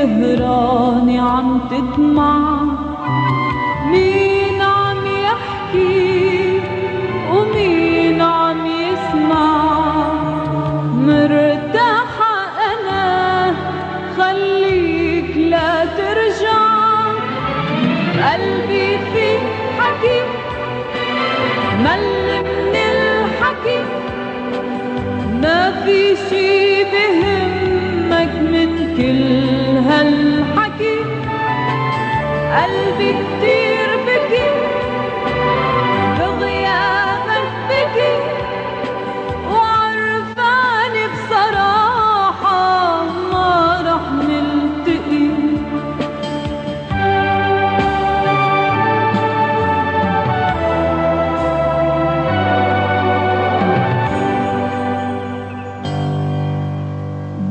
سهرانة عم تدمع، مين عم يحكي ومين عم يسمع؟ مرتاحة أنا خليك لا ترجع، قلبي في حكي مل من الحكي، ما في شي بهمك من كل هالحكي. قلبي كتير بكي بغيابك بكي، وعرفاني بصراحة ما رح نلتقي.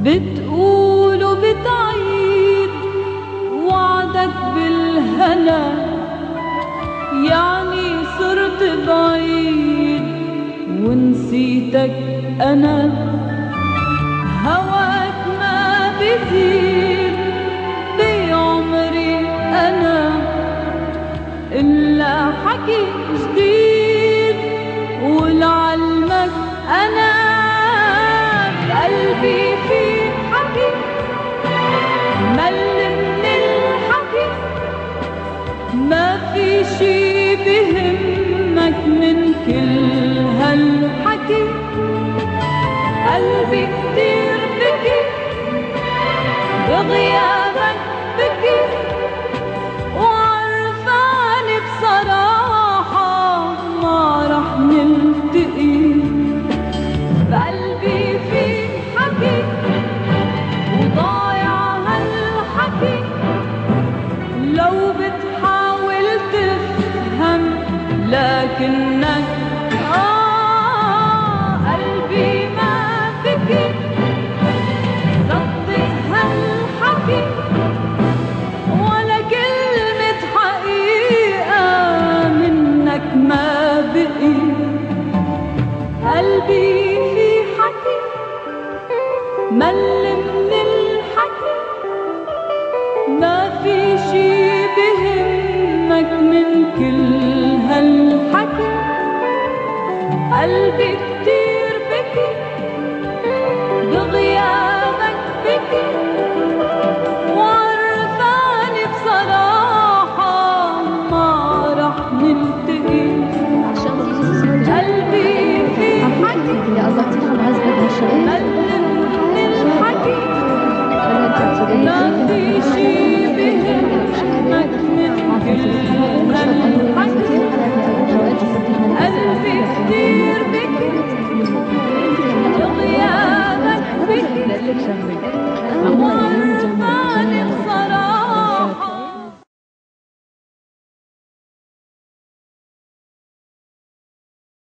بتقول وبتعيد وعدك بالهنا، يعني صرت بعيد ونسيتك أنا. هواك ما بيزيد بعمري أنا إلا حكي جديد، ولعلمك أنا قلبي في حكي مل من الحكي، ما في شي بهمك من كل هالحكي. قلبي كتير بكي بغيابك بكي، وعرفاني بصراحة ما رح نلتقي. بقلبي في حكي وضايع هالحكي، لو بتحاول تفهم لكنك قلبي ما بكي. صدق هالحكي ولا كلمة حقيقة منك ما بقي. قلبي في حكي مل من الحكي، ما في شي بهمك من كل هالحكي. قلبي كتير